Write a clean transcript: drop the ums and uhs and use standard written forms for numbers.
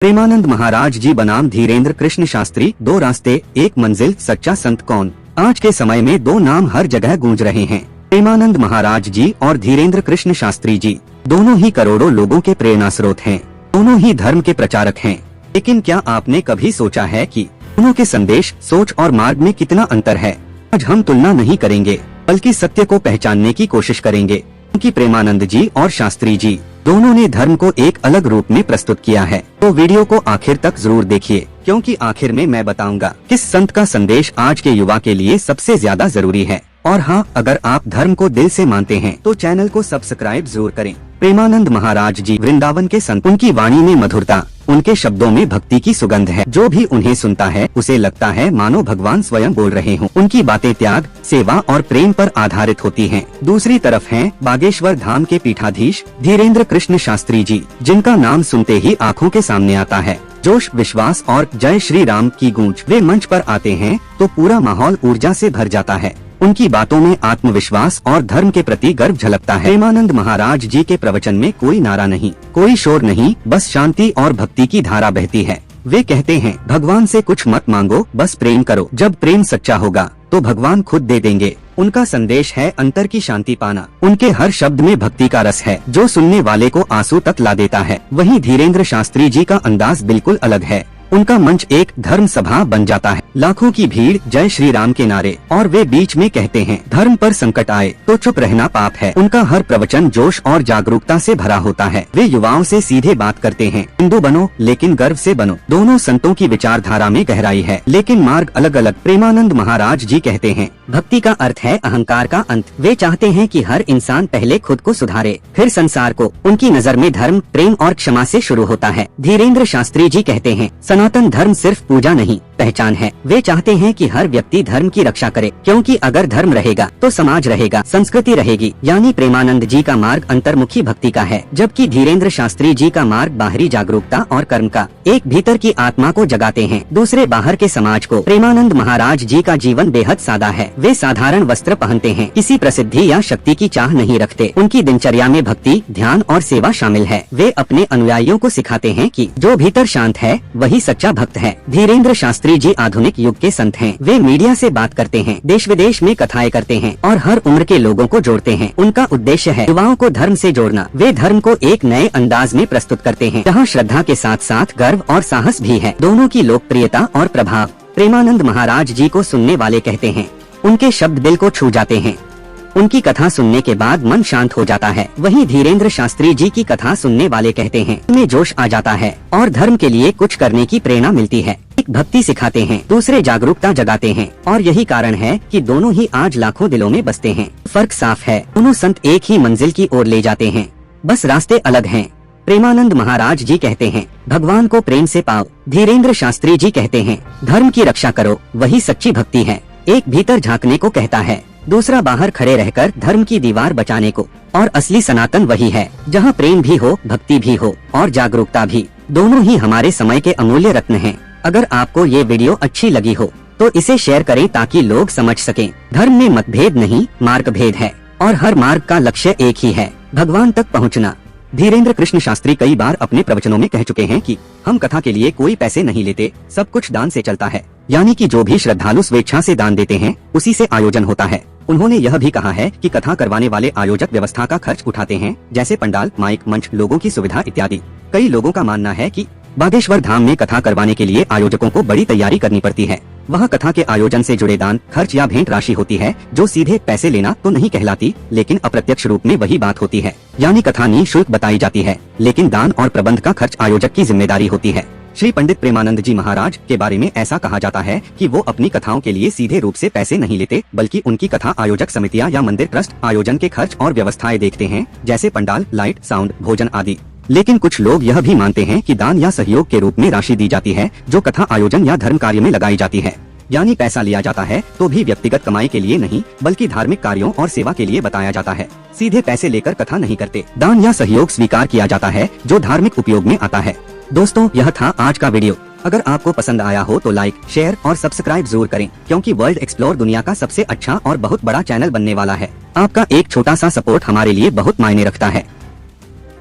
प्रेमानंद महाराज जी बनाम धीरेन्द्र कृष्ण शास्त्री, दो रास्ते एक मंजिल, सच्चा संत कौन। आज के समय में दो नाम हर जगह गूंज रहे हैं, प्रेमानंद महाराज जी और धीरेन्द्र कृष्ण शास्त्री जी। दोनों ही करोड़ों लोगों के प्रेरणा स्रोत हैं, दोनों ही धर्म के प्रचारक हैं। लेकिन क्या आपने कभी सोचा है कि दोनों के संदेश, सोच और मार्ग में कितना अंतर है। आज हम तुलना नहीं करेंगे बल्कि सत्य को पहचानने की कोशिश करेंगे, क्योंकि प्रेमानंद जी और शास्त्री जी दोनों ने धर्म को एक अलग रूप में प्रस्तुत किया है। तो वीडियो को आखिर तक जरूर देखिए, क्योंकि आखिर में मैं बताऊंगा किस संत का संदेश आज के युवा के लिए सबसे ज्यादा जरूरी है। और हाँ, अगर आप धर्म को दिल से मानते हैं तो चैनल को सब्सक्राइब जरूर करें। प्रेमानंद महाराज जी वृंदावन के संत, उनकी वाणी में मधुरता, उनके शब्दों में भक्ति की सुगंध है। जो भी उन्हें सुनता है उसे लगता है मानो भगवान स्वयं बोल रहे हों। उनकी बातें त्याग, सेवा और प्रेम पर आधारित होती हैं। दूसरी तरफ हैं बागेश्वर धाम के पीठाधीश धीरेन्द्र कृष्ण शास्त्री जी, जिनका नाम सुनते ही आंखों के सामने आता है जोश, विश्वास और जय श्री राम की गूंज। वे मंच पर आते हैं तो पूरा माहौल ऊर्जा से भर जाता है। उनकी बातों में आत्मविश्वास और धर्म के प्रति गर्व झलकता है। प्रेमानंद महाराज जी के प्रवचन में कोई नारा नहीं, कोई शोर नहीं, बस शांति और भक्ति की धारा बहती है। वे कहते हैं, भगवान से कुछ मत मांगो, बस प्रेम करो। जब प्रेम सच्चा होगा तो भगवान खुद दे देंगे। उनका संदेश है अंतर की शांति पाना। उनके हर शब्द में भक्ति का रस है, जो सुनने वाले को आंसू तक ला देता है। वहीं धीरेन्द्र शास्त्री जी का अंदाज बिल्कुल अलग है। उनका मंच एक धर्म सभा बन जाता है, लाखों की भीड़, जय श्री राम के नारे, और वे बीच में कहते हैं, धर्म पर संकट आए तो चुप रहना पाप है। उनका हर प्रवचन जोश और जागरूकता से भरा होता है। वे युवाओं से सीधे बात करते हैं, हिंदू बनो लेकिन गर्व से बनो। दोनों संतों की विचारधारा में गहराई है, लेकिन मार्ग अलग अलग। प्रेमानंद महाराज जी कहते हैं, भक्ति का अर्थ है अहंकार का अंत। वे चाहते हैं कि हर इंसान पहले खुद को सुधारे, फिर संसार को। उनकी नजर में धर्म प्रेम और क्षमा से शुरू होता है। धीरेन्द्र शास्त्री जी कहते हैं, सनातन धर्म सिर्फ पूजा नहीं, पहचान है। वे चाहते हैं कि हर व्यक्ति धर्म की रक्षा करे, क्योंकि अगर धर्म रहेगा तो समाज रहेगा, संस्कृति रहेगी। यानी प्रेमानंद जी का मार्ग अंतर्मुखी भक्ति का है, जबकि धीरेन्द्र शास्त्री जी का मार्ग बाहरी जागरूकता और कर्म का। एक भीतर की आत्मा को जगाते हैं, दूसरे बाहर के समाज को। प्रेमानंद महाराज जी का जीवन बेहद सादा है। वे साधारण वस्त्र पहनते हैं, किसी प्रसिद्धि या शक्ति की चाह नहीं रखते। उनकी दिनचर्या में भक्ति, ध्यान और सेवा शामिल है। वे अपने अनुयायियों को सिखाते हैं कि जो भीतर शांत है वही सच्चा भक्त है। धीरेन्द्र शास्त्री जी आधुनिक युग के संत हैं। वे मीडिया से बात करते हैं, देश विदेश में कथाएं करते हैं और हर उम्र के लोगों को जोड़ते हैं। उनका उद्देश्य है युवाओं को धर्म से जोड़ना। वे धर्म को एक नए अंदाज में प्रस्तुत करते हैं, जहाँ श्रद्धा के साथ साथ गर्व और साहस भी है। दोनों की लोकप्रियता और प्रभाव। प्रेमानंद महाराज जी को सुनने वाले कहते हैं, उनके शब्द दिल को छू जाते हैं। उनकी कथा सुनने के बाद मन शांत हो जाता है। वहीं धीरेन्द्र शास्त्री जी की कथा सुनने वाले कहते हैं, में जोश आ जाता है और धर्म के लिए कुछ करने की प्रेरणा मिलती है। एक भक्ति सिखाते हैं, दूसरे जागरूकता जगाते हैं, और यही कारण है कि दोनों ही आज लाखों दिलों में बसते हैं। फर्क साफ है, दोनों संत एक ही मंजिल की ओर ले जाते हैं, बस रास्ते अलग हैं। प्रेमानंद महाराज जी कहते हैं, भगवान को प्रेम से पाओ। धीरेन्द्र शास्त्री जी कहते हैं, धर्म की रक्षा करो, वही सच्ची भक्ति है। एक भीतर झांकने को कहता है, दूसरा बाहर खड़े रहकर धर्म की दीवार बचाने को। और असली सनातन वही है, जहाँ प्रेम भी हो, भक्ति भी हो और जागरूकता भी। दोनों ही हमारे समय के अमूल्य रत्न हैं। अगर आपको ये वीडियो अच्छी लगी हो तो इसे शेयर करें, ताकि लोग समझ सकें, धर्म में मतभेद नहीं, मार्ग भेद है, और हर मार्ग का लक्ष्य एक ही है, भगवान तक पहुँचना। धीरेन्द्र कृष्ण शास्त्री कई बार अपने प्रवचनों में कह चुके हैं कि हम कथा के लिए कोई पैसे नहीं लेते, सब कुछ दान से चलता है। यानी कि जो भी श्रद्धालु स्वेच्छा से दान देते हैं उसी से आयोजन होता है। उन्होंने यह भी कहा है कि कथा करवाने वाले आयोजक व्यवस्था का खर्च उठाते हैं, जैसे पंडाल, माइक, मंच, लोगों की सुविधा इत्यादि। कई लोगों का मानना है कि बागेश्वर धाम में कथा करवाने के लिए आयोजकों को बड़ी तैयारी करनी पड़ती है। वहाँ कथा के आयोजन से जुड़े दान, खर्च या भेंट राशि होती है, जो सीधे पैसे लेना तो नहीं कहलाती, लेकिन अप्रत्यक्ष रूप में वही बात होती है। यानी कथा निःशुल्क बताई जाती है, लेकिन दान और प्रबंध का खर्च आयोजक की जिम्मेदारी होती है। श्री पंडित प्रेमानंद जी महाराज के बारे में ऐसा कहा जाता है कि वो अपनी कथाओं के लिए सीधे रूप से पैसे नहीं लेते, बल्कि उनकी कथा आयोजक समितियां या मंदिर ट्रस्ट आयोजन के खर्च और व्यवस्थाएं देखते हैं, जैसे पंडाल, लाइट, साउंड, भोजन आदि। लेकिन कुछ लोग यह भी मानते हैं कि दान या सहयोग के रूप में राशि दी जाती है, जो कथा आयोजन या धर्म कार्य में लगाई जाती है। यानी पैसा लिया जाता है तो भी व्यक्तिगत कमाई के लिए नहीं, बल्कि धार्मिक कार्यों और सेवा के लिए बताया जाता है। सीधे पैसे लेकर कथा नहीं करते। दान या सहयोग स्वीकार किया जाता है, जो धार्मिक उपयोग में आता है। दोस्तों, यह था आज का वीडियो। अगर आपको पसंद आया हो तो लाइक, शेयर और सब्सक्राइब जरूर करें, क्योंकि वर्ल्ड एक्सप्लोर दुनिया का सबसे अच्छा और बहुत बड़ा चैनल बनने वाला है। आपका एक छोटा सा सपोर्ट हमारे लिए बहुत मायने रखता है।